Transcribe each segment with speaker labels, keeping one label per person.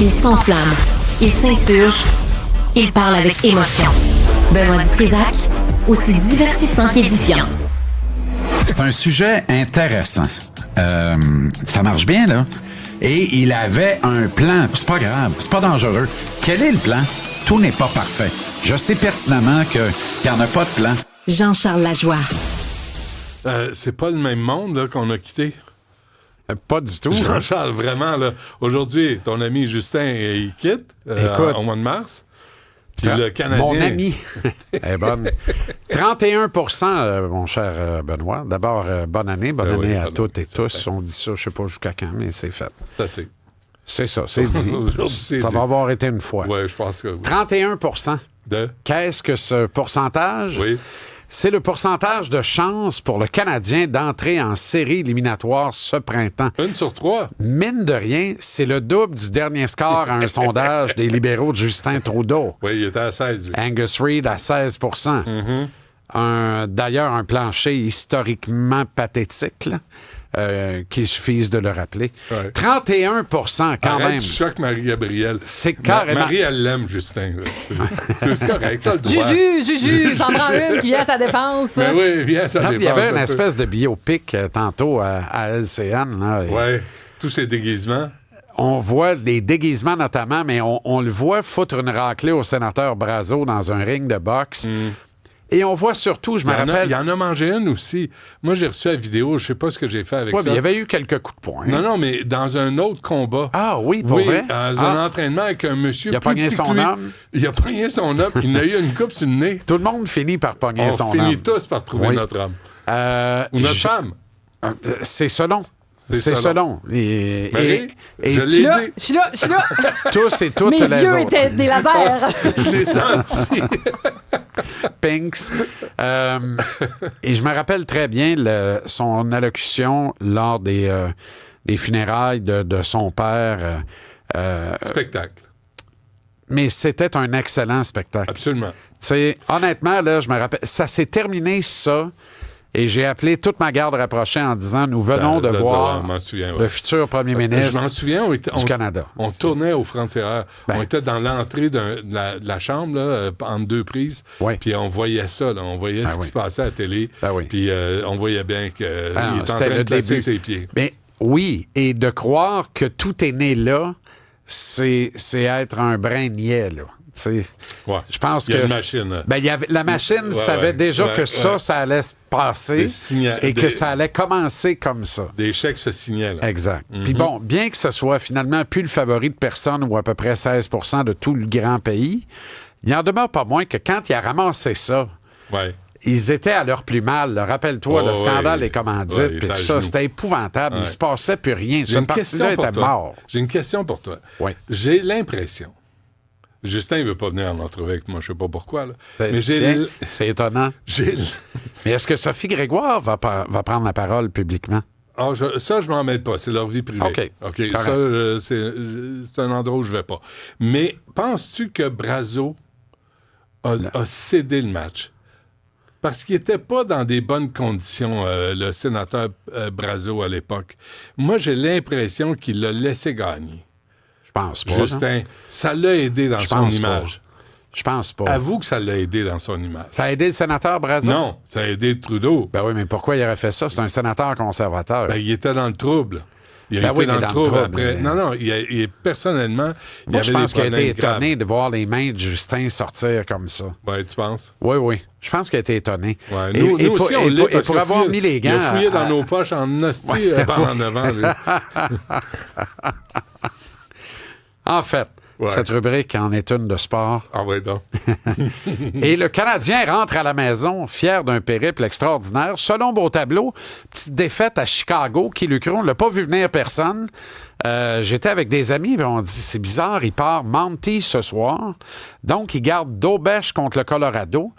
Speaker 1: Il s'enflamme, il s'insurge, il parle avec émotion. Benoît Dutrisac, aussi divertissant qu'édifiant.
Speaker 2: C'est un sujet intéressant. Ça marche bien, là. Et il avait un plan. C'est pas grave, c'est pas dangereux. Quel est le plan? Tout n'est pas parfait. Je sais pertinemment qu'il n'y en a pas de plan.
Speaker 1: Jean-Charles Lajoie.
Speaker 3: C'est pas le même monde là, qu'on a quitté.
Speaker 2: Pas du tout.
Speaker 3: Jean-Charles, vraiment, là. Aujourd'hui, ton ami Justin, il quitte au mois de mars. Puis le Canadien...
Speaker 4: Mon ami est bonne. 31 mon cher Benoît. D'abord, bonne année. Bonne année à toutes et tous. On dit ça, je sais pas jusqu'à quand, mais c'est fait.
Speaker 3: C'est assez.
Speaker 4: C'est ça, c'est dit. Ça va avoir été une fois.
Speaker 3: Oui, je pense que oui.
Speaker 4: 31
Speaker 3: De?
Speaker 4: Qu'est-ce que ce pourcentage?
Speaker 3: Oui.
Speaker 4: C'est le pourcentage de chance pour le Canadien d'entrer en série éliminatoire ce printemps.
Speaker 3: 1 sur 3.
Speaker 4: Mine de rien, c'est le double du dernier score à un sondage des libéraux de Justin Trudeau.
Speaker 3: Oui, il était à 16, lui.
Speaker 4: Angus Reid à 16 D'ailleurs, un plancher historiquement pathétique, là, qu'il suffise de le rappeler.
Speaker 3: Ouais.
Speaker 4: 31 quand
Speaker 3: Arrête,
Speaker 4: même.
Speaker 3: tu choques Marie-Gabrielle.
Speaker 4: C'est carrément...
Speaker 3: Marie, elle l'aime, Justin. C'est correct, t'as le droit.
Speaker 5: Juju, j'en prends une qui vient à sa défense.
Speaker 3: Mais oui, viens à sa défense.
Speaker 4: Il y avait une espèce de biopic tantôt à LCN.
Speaker 3: Oui, tous ces déguisements.
Speaker 4: On voit des déguisements notamment, mais on le voit foutre une raclée au sénateur Brazo dans un ring de boxe. Et on voit surtout, je me rappelle...
Speaker 3: Il y en a mangé une aussi. Moi, j'ai reçu la vidéo, je sais pas ce que j'ai fait avec ça.
Speaker 4: Il y avait eu quelques coups de poing.
Speaker 3: Non, mais dans un autre combat.
Speaker 4: Ah oui, pour vrai?
Speaker 3: Dans un entraînement avec un monsieur
Speaker 4: Il a pogné son homme.
Speaker 3: Il a pogné son homme. Il a eu une coupe sur le nez.
Speaker 4: Tout le monde finit par pogner son homme.
Speaker 3: On finit tous par trouver notre homme. Ou notre femme.
Speaker 4: C'est selon. C'est selon.
Speaker 3: Marie, je l'ai dit.
Speaker 5: Je suis là.
Speaker 4: Tous et toutes
Speaker 5: Mes
Speaker 4: les
Speaker 5: yeux
Speaker 4: autres.
Speaker 5: étaient des lasers.
Speaker 3: Je l'ai senti.
Speaker 4: Pinks. Et je me rappelle très bien son allocution lors des funérailles de son père.
Speaker 3: Spectacle.
Speaker 4: Mais c'était un excellent spectacle.
Speaker 3: Absolument.
Speaker 4: T'sais, honnêtement, là, je me rappelle, ça s'est terminé, ça. Et j'ai appelé toute ma garde rapprochée en disant, nous venons de voir le futur premier ministre
Speaker 3: je m'en souviens,
Speaker 4: du Canada.
Speaker 3: On tournait au Franc-Tireur. On était dans l'entrée de la chambre, là, entre deux prises. Puis on voyait ça. Là, on voyait ce qui se passait à la télé. Puis on voyait bien qu'il était en train de placer ses pieds.
Speaker 4: Mais oui, et de croire que tout est né là, c'est être un brin niais, là. Je pense que.
Speaker 3: Il y a une machine.
Speaker 4: La machine savait déjà que ça allait se passer et que ça allait commencer comme ça.
Speaker 3: Des chèques se signaient. Là.
Speaker 4: Exact. Puis bon, bien que ce soit finalement plus le favori de personne ou à peu près 16 de tout le grand pays, il en demeure pas moins que quand il a ramassé ça, ils étaient à leur plus mal. Là. Rappelle-toi, le scandale des commandites, puis tout ça, c'était épouvantable. Il se passait plus rien. Ce parti-là était mort.
Speaker 3: J'ai une question pour toi. J'ai l'impression... Justin, il veut pas venir en entrevue avec moi, je sais pas pourquoi. Là.
Speaker 4: C'est étonnant. Mais est-ce que Sophie Grégoire va prendre la parole publiquement?
Speaker 3: Ça, je m'en mêle pas. C'est leur vie privée. OK. Ça, c'est un endroit où je vais pas. Mais penses-tu que Brazo a cédé le match? Parce qu'il n'était pas dans des bonnes conditions, le sénateur Brazo, à l'époque. Moi, j'ai l'impression qu'il l'a laissé gagner.
Speaker 4: Je pense pas.
Speaker 3: Justin, ça l'a aidé dans son image.
Speaker 4: Je pense pas.
Speaker 3: Avoue que ça l'a aidé dans son image.
Speaker 4: Ça a aidé le sénateur Brazo?
Speaker 3: Non, ça a aidé Trudeau.
Speaker 4: Ben oui, mais pourquoi il aurait fait ça? C'est un sénateur conservateur.
Speaker 3: Ben, il était dans le trouble. Il a été dans le trouble après. Non, personnellement,
Speaker 4: moi, je pense qu'il a été étonné de voir les mains de Justin sortir comme ça.
Speaker 3: Oui, tu penses?
Speaker 4: Oui. Je pense qu'il a été étonné.
Speaker 3: Ouais, nous aussi, on l'est parce
Speaker 4: pour avoir mis les gants...
Speaker 3: Il a fouillé dans nos poches en hostie pendant 9 ans. Lui.
Speaker 4: En fait, cette rubrique en est une de sport.
Speaker 3: Ah oui, donc.
Speaker 4: Et le Canadien rentre à la maison fier d'un périple extraordinaire. Selon Beau Tableau, petite défaite à Chicago, qui Lucron ne l'a pas vu venir personne. J'étais avec des amis et on dit, c'est bizarre, il part Monty ce soir. Donc, il garde Daubèche contre le Colorado.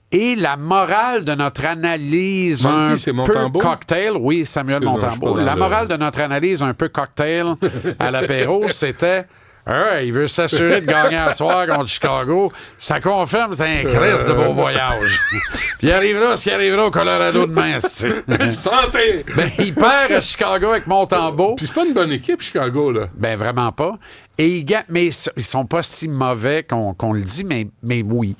Speaker 4: Et la morale de notre analyse
Speaker 3: Monty,
Speaker 4: un peu cocktail, oui, Samuel Montembeault, la morale de notre analyse un peu cocktail à l'apéro, c'était Il veut s'assurer de gagner à soir contre Chicago. Ça confirme, c'est un Christ de beau voyage. Puis il arrivera ce qui arrivera au Colorado demain,
Speaker 3: Santé!
Speaker 4: Ben, il perd à Chicago avec Montembeault.
Speaker 3: Puis c'est pas une bonne équipe, Chicago, là.
Speaker 4: Ben, vraiment pas. Et mais ils sont pas si mauvais qu'on le dit, mais oui.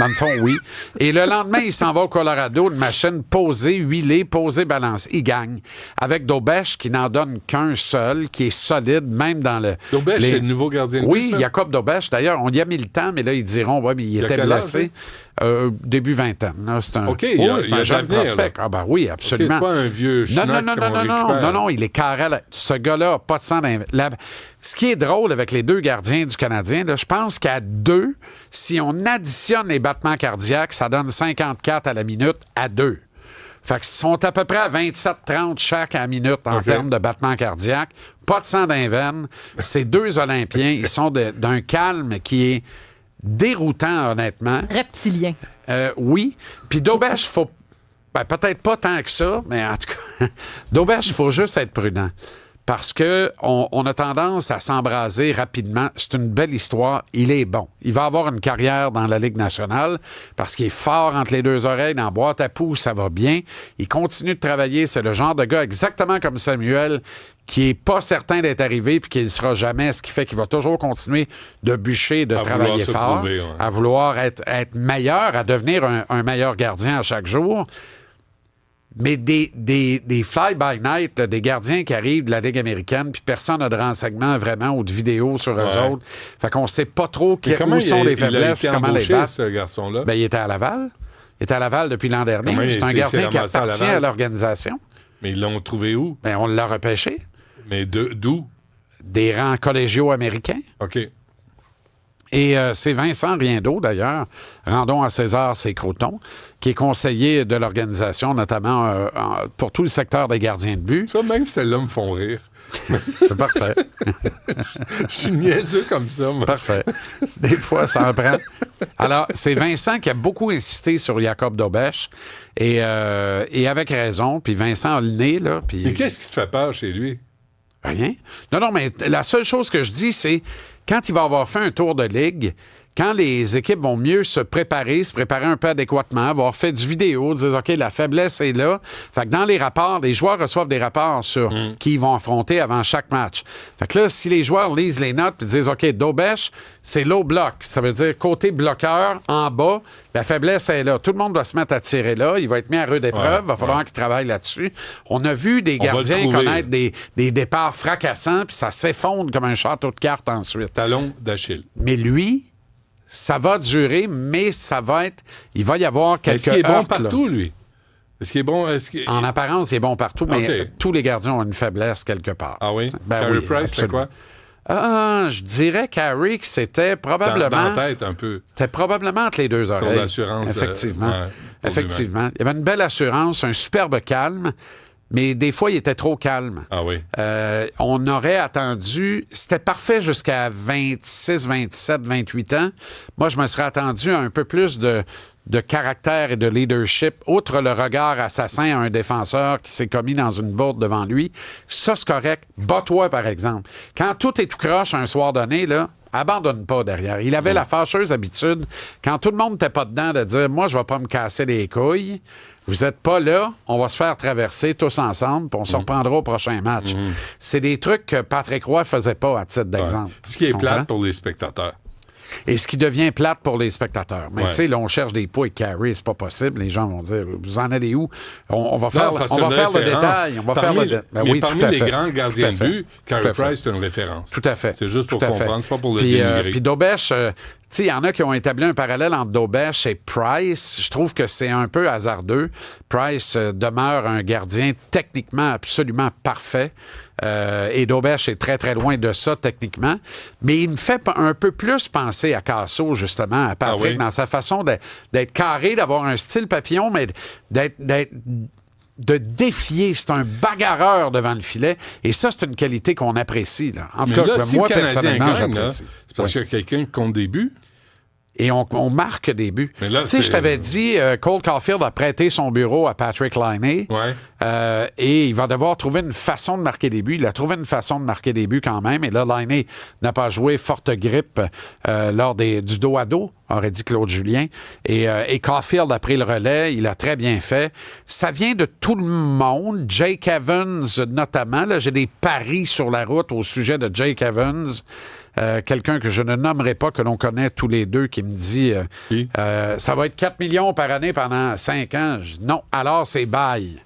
Speaker 4: Dans le fond, oui. Et le lendemain, il s'en va au Colorado, une machine posée, huilée, posée, balancée. Il gagne. Avec Dobèche, qui n'en donne qu'un seul, qui est solide, même dans le...
Speaker 3: Dobèche, c'est le nouveau gardien de but,
Speaker 4: Oui, Jacob Dobèche. D'ailleurs, on y a mis le temps, mais là, ils diront, ouais, mais il était blessé. Début vingtaine. C'est un, c'est un jeune prospect. Ah ben oui, absolument.
Speaker 3: C'est pas un vieux schnock
Speaker 4: non, il est carré. Ce gars-là n'a pas de sang dans... Ce qui est drôle avec les deux gardiens du Canadien, là, je pense qu'à deux, si on additionne les battements cardiaques, ça donne 54 à la minute à deux. Fait qu'ils sont à peu près à 27-30 chaque à la minute en termes de battements cardiaques. Pas de sang dans les veines. Ces deux Olympiens, ils sont d'un calme qui est déroutant, honnêtement.
Speaker 5: Reptilien.
Speaker 4: Oui. Puis Dobèche, faut... peut-être pas tant que ça, mais en tout cas, Dobèche, il faut juste être prudent. Parce qu'on a tendance à s'embraser rapidement. C'est une belle histoire. Il est bon. Il va avoir une carrière dans la Ligue nationale parce qu'il est fort entre les deux oreilles. Dans la boîte à poux, ça va bien. Il continue de travailler. C'est le genre de gars, exactement comme Samuel, qui est pas certain d'être arrivé puis qu'il ne sera jamais, ce qui fait qu'il va toujours continuer de bûcher, de travailler fort, à vouloir être meilleur, à devenir un meilleur gardien à chaque jour. Mais des fly-by-night, des gardiens qui arrivent de la Ligue américaine, puis personne n'a de renseignements vraiment ou de vidéos sur eux autres. Fait qu'on sait pas trop où sont les faiblesses, comment les battre.
Speaker 3: Ce garçon-là?
Speaker 4: Ben, il était à Laval. Il était à Laval depuis l'an dernier. C'est un gardien qui appartient à l'organisation.
Speaker 3: Mais ils l'ont trouvé où?
Speaker 4: Ben, on l'a repêché.
Speaker 3: Mais d'où?
Speaker 4: Des rangs collégiaux américains.
Speaker 3: OK.
Speaker 4: Et c'est Vincent Riendeau, d'ailleurs, rendons à César ses croutons, qui est conseiller de l'organisation, notamment pour tout le secteur des gardiens de but.
Speaker 3: Ça, même celles-là me font rire.
Speaker 4: C'est parfait.
Speaker 3: Je suis niaiseux comme ça, moi.
Speaker 4: Parfait. Des fois, ça en prend. Alors, c'est Vincent qui a beaucoup insisté sur Jacob Dobèche, et avec raison. Puis Vincent a le nez, là. Puis...
Speaker 3: Mais qu'est-ce qui te fait peur chez lui?
Speaker 4: Rien. Non, mais la seule chose que je dis, c'est quand il va avoir fait un tour de ligue, quand les équipes vont mieux se préparer un peu adéquatement, avoir fait du vidéo, dire OK, la faiblesse est là. Fait que dans les rapports, les joueurs reçoivent des rapports sur qui ils vont affronter avant chaque match. Fait que là, si les joueurs lisent les notes et disent OK, Dobèche, c'est low block. Ça veut dire côté bloqueur, en bas, la faiblesse est là. Tout le monde doit se mettre à tirer là. Il va être mis à rude épreuve. Il va falloir qu'il travaille là-dessus. On a vu des gardiens connaître des départs fracassants, puis ça s'effondre comme un château de cartes ensuite.
Speaker 3: Talon d'Achille.
Speaker 4: Mais lui... ça va durer, mais ça va être... Il va y avoir quelques
Speaker 3: Est-ce qu'il est bon
Speaker 4: heurts,
Speaker 3: partout,
Speaker 4: là.
Speaker 3: Lui? Est-ce qu'il est bon?
Speaker 4: En apparence, il est bon partout, mais tous les gardiens ont une faiblesse quelque part.
Speaker 3: Ah oui?
Speaker 4: Ben
Speaker 3: Carey
Speaker 4: oui,
Speaker 3: Price, c'est quoi?
Speaker 4: Je dirais Carey que c'était probablement...
Speaker 3: Dans la tête, un peu.
Speaker 4: C'était probablement entre les deux oreilles.
Speaker 3: Sur l'assurance.
Speaker 4: Effectivement. Effectivement. Il y avait une belle assurance, un superbe calme. Mais des fois, il était trop calme.
Speaker 3: Ah oui.
Speaker 4: On aurait attendu... C'était parfait jusqu'à 26, 27, 28 ans. Moi, je me serais attendu à un peu plus de caractère et de leadership, outre le regard assassin à un défenseur qui s'est commis dans une bourde devant lui. Ça, c'est correct. Bats-toi, par exemple. Quand tout est tout croche un soir donné, là, abandonne pas derrière. Il avait la fâcheuse habitude, quand tout le monde n'était pas dedans, de dire « Moi, je vais pas me casser les couilles. Vous êtes pas là, on va se faire traverser tous ensemble, puis on se reprendra au prochain match. C'est des trucs que Patrick Roy faisait pas, à titre d'exemple.
Speaker 3: Ce qui est plate pour les spectateurs.
Speaker 4: Et ce qui devient plate pour les spectateurs. Mais tu sais, là, on cherche des poids et Carey, c'est pas possible. Les gens vont dire, vous en allez où? On va faire, le détail. On va faire le
Speaker 3: mais parmi les grands gardiens de but, Carey Price, c'est une référence.
Speaker 4: Tout à fait.
Speaker 3: C'est juste pour comprendre, c'est pas pour le dénigrer.
Speaker 4: Puis Dobèche, tu sais, il y en a qui ont établi un parallèle entre Dobèche et Price. Je trouve que c'est un peu hasardeux. Price demeure un gardien techniquement absolument parfait. Et Dobèche est très, très loin de ça, techniquement. Mais il me fait un peu plus penser à Casso, justement, à Patrick, dans sa façon d'être carré, d'avoir un style papillon, mais de défier. C'est un bagarreur devant le filet. Et ça, c'est une qualité qu'on apprécie. Là. En tout cas,
Speaker 3: là,
Speaker 4: moi, personnellement, j'apprécie.
Speaker 3: C'est parce qu'il y a quelqu'un qui compte des buts?
Speaker 4: et on marque des buts. Tu sais, je t'avais dit, Cole Caulfield a prêté son bureau à Patrick Laine.
Speaker 3: Ouais.
Speaker 4: Et il va devoir trouver une façon de marquer des buts. Il a trouvé une façon de marquer des buts quand même. Et là, Laine n'a pas joué forte grippe lors du dos à dos, aurait dit Claude Julien. Et Caulfield a pris le relais. Il a très bien fait. Ça vient de tout le monde. Jake Evans, notamment. Là, j'ai des paris sur la route au sujet de Jake Evans. Quelqu'un que je ne nommerai pas, que l'on connaît tous les deux, qui me dit ça va être 4 millions par année pendant 5 ans. Je dis, non, alors c'est bail.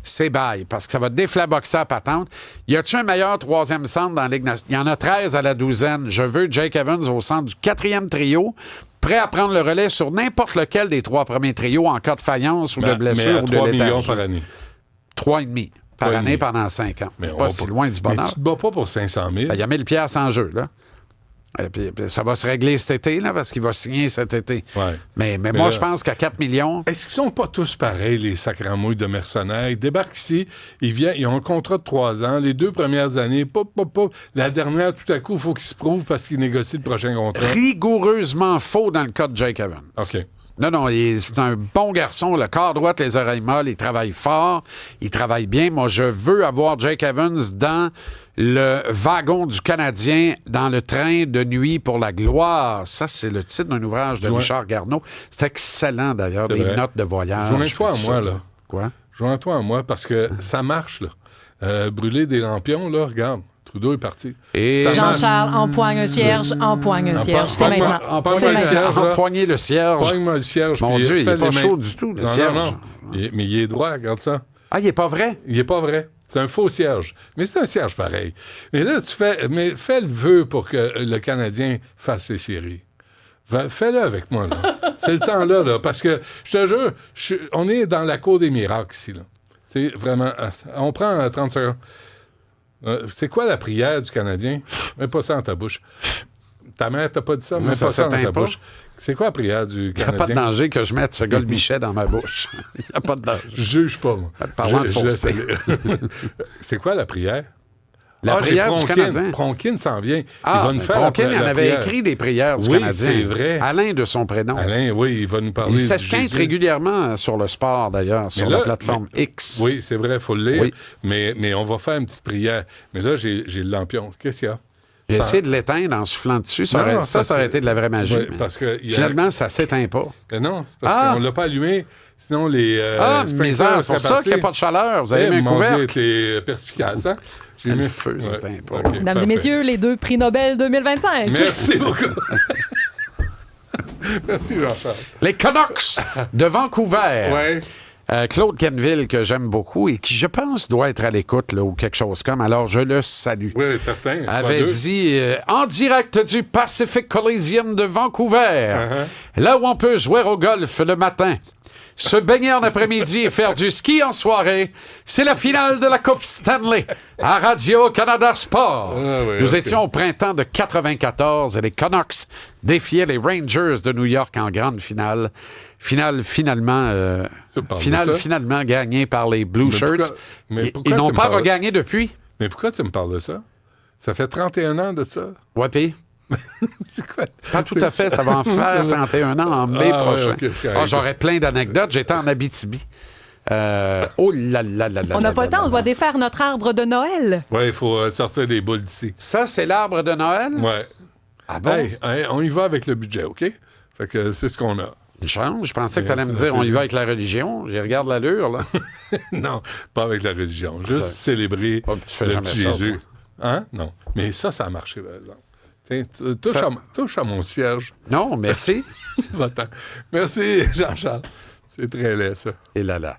Speaker 4: C'est bail, parce que ça va déflaboxer la patente. Y a-tu un meilleur troisième centre dans la Ligue nationale? Il y en a 13 à la douzaine. Je veux Jake Evans au centre du 4e trio, prêt à prendre le relais sur n'importe lequel des 3 premiers trios en cas de faillance ou de blessure ou de
Speaker 3: 3
Speaker 4: léthargie.
Speaker 3: millions par année.
Speaker 4: 3,5 par année pendant 5 ans.
Speaker 3: Mais
Speaker 4: pas si loin du bonheur.
Speaker 3: Mais tu te bats pas pour 500 000.
Speaker 4: Il y a 1000 piastres en jeu, là. Et puis, ça va se régler cet été, là, parce qu'il va signer cet été.
Speaker 3: Ouais.
Speaker 4: Mais moi, là, je pense qu'à 4 millions...
Speaker 3: Est-ce qu'ils sont pas tous pareils, les sacramouilles de mercenaires? Ils débarquent ici, ils ont un contrat de 3 ans, les 2 premières années, la dernière, tout à coup, il faut qu'ils se prouvent parce qu'ils négocient le prochain contrat.
Speaker 4: Rigoureusement faux dans le cas de Jake Evans.
Speaker 3: OK.
Speaker 4: Non, c'est un bon garçon, le corps droit, les oreilles molles, il travaille fort, il travaille bien. Moi, je veux avoir Jake Evans dans le wagon du Canadien, dans le train de nuit pour la gloire. Ça, c'est le titre d'un ouvrage de Richard Garneau. C'est excellent, d'ailleurs,
Speaker 3: C'est
Speaker 4: des
Speaker 3: vrai.
Speaker 4: notes de voyage.
Speaker 3: Joins-toi à moi, là.
Speaker 4: Quoi?
Speaker 3: Joins-toi à moi, parce que ça marche, là. Brûler des lampions, là, regarde. Trudeau est parti.
Speaker 4: Et
Speaker 3: Ça marche.
Speaker 5: Jean-Charles, empoigne un cierge, empoigne un cierge. C'est maintenant.
Speaker 3: Empoigne-moi le cierge, là.
Speaker 4: Empoigner le cierge.
Speaker 3: Pogne-moi le cierge.
Speaker 4: Mon
Speaker 3: puis
Speaker 4: Dieu, il
Speaker 3: fais
Speaker 4: n'est pas
Speaker 3: les mains.
Speaker 4: chaud du tout, le cierge.
Speaker 3: Non. Mais il est droit, regarde ça.
Speaker 4: Ah, il n'est pas vrai?
Speaker 3: Il est pas vrai. C'est un faux cierge. Mais c'est un cierge pareil. Mais là, fais le vœu pour que le Canadien fasse ses séries. Fais-le avec moi, là. C'est le temps là, parce que, je te jure, on est dans la cour des miracles ici, là. Tu sais, vraiment, on prend 30 secondes. C'est quoi la prière du Canadien? Mets pas ça dans ta bouche. Ta mère t'a pas dit ça? Mets
Speaker 4: ça
Speaker 3: pas ça dans
Speaker 4: s'éteint
Speaker 3: ta
Speaker 4: pas.
Speaker 3: bouche. C'est quoi la prière du
Speaker 4: Il n'y a
Speaker 3: Canadien?
Speaker 4: pas de danger que je mette ce golbichet dans ma bouche. Il n'y a pas de danger.
Speaker 3: Je juge pas, moi.
Speaker 4: Parlant de
Speaker 3: Je laisse
Speaker 4: fausseté.
Speaker 3: aller. C'est quoi la prière?
Speaker 4: La prière du
Speaker 3: Pronkin.
Speaker 4: Canadien.
Speaker 3: Pronkin s'en vient. Il
Speaker 4: Ah,
Speaker 3: va nous faire
Speaker 4: Pronkin,
Speaker 3: la
Speaker 4: il en avait
Speaker 3: prière.
Speaker 4: écrit des prières du
Speaker 3: Oui,
Speaker 4: Canadien.
Speaker 3: c'est vrai.
Speaker 4: Alain de son prénom.
Speaker 3: Alain, oui, il va nous parler
Speaker 4: Il
Speaker 3: de
Speaker 4: s'esquinte
Speaker 3: Jésus.
Speaker 4: régulièrement sur le sport, d'ailleurs, sur
Speaker 3: là,
Speaker 4: la plateforme X.
Speaker 3: Oui, c'est vrai, il faut le lire.
Speaker 4: Oui.
Speaker 3: Mais on va faire une petite prière. Mais là, j'ai le lampion. Qu'est-ce qu'il y a?
Speaker 4: J'ai essayé de l'éteindre en soufflant dessus. Ça aurait,
Speaker 3: Non,
Speaker 4: ça aurait
Speaker 3: c'est-
Speaker 4: été de la vraie magie.
Speaker 3: Oui,
Speaker 4: mais
Speaker 3: parce que
Speaker 4: finalement, ça s'éteint pas.
Speaker 3: Non, c'est parce qu'on ne l'a pas allumé. Sinon, les sprinklers
Speaker 4: misère, c'est pour
Speaker 3: seraient
Speaker 4: ça qu'il n'y a pas de chaleur. Vous avez mis un
Speaker 3: mon Dieu,
Speaker 4: couvercle.
Speaker 3: t'es perspicace, hein? J'ai
Speaker 4: Le
Speaker 3: mis-
Speaker 4: feu s'éteint pas.
Speaker 3: OK,
Speaker 5: Mesdames
Speaker 3: parfait.
Speaker 5: et messieurs, les 2 prix Nobel 2025.
Speaker 3: Merci beaucoup. Merci, Jean-Charles.
Speaker 4: Les Canucks de Vancouver.
Speaker 3: Ouais.
Speaker 4: Claude Kenville, que j'aime beaucoup et qui, je pense, doit être à l'écoute là, ou quelque chose comme. Alors, je le salue.
Speaker 3: Oui, certain.
Speaker 4: Avait dit en direct du Pacific Coliseum de Vancouver, là où on peut jouer au golf le matin, se baigner en après-midi et faire du ski en soirée, c'est la finale de la Coupe Stanley à Radio-Canada Sport. Nous étions au printemps de 94 et les Canucks défiaient les Rangers de New York en grande finale. Finale finalement gagnée par les Blue Shirts. Ils n'ont pas regagné depuis.
Speaker 3: Mais pourquoi tu me parles de ça? Ça fait 31 ans de ça.
Speaker 4: Ouais, puis
Speaker 3: C'est quoi?
Speaker 4: pas tout à fait. Ça va en faire 31 ans en mai prochain.
Speaker 3: Ouais, ok, c'est correct.
Speaker 4: J'aurais plein d'anecdotes. J'étais en Abitibi. Oh là là là là.
Speaker 5: On n'a pas le temps, on doit défaire notre arbre de Noël.
Speaker 3: Oui, il faut sortir des boules d'ici.
Speaker 4: Ça, c'est l'arbre de Noël?
Speaker 3: Ouais.
Speaker 4: Ah bon?
Speaker 3: Hey, on y va avec le budget, OK? Fait que c'est ce qu'on a.
Speaker 4: Une chance. Je pensais que tu allais me dire on y va avec la religion. J'y regarde l'allure, là.
Speaker 3: Non, pas avec la religion. Juste célébrer
Speaker 4: Oh, tu fais
Speaker 3: le
Speaker 4: jamais
Speaker 3: petit
Speaker 4: ça,
Speaker 3: Jésus. Hein? Non. Mais ça a marché, par exemple. Tiens, touche à mon cierge.
Speaker 4: Non, merci.
Speaker 3: Va-t'en. Merci, Jean-Charles. C'est très laid, ça.
Speaker 4: Et là là.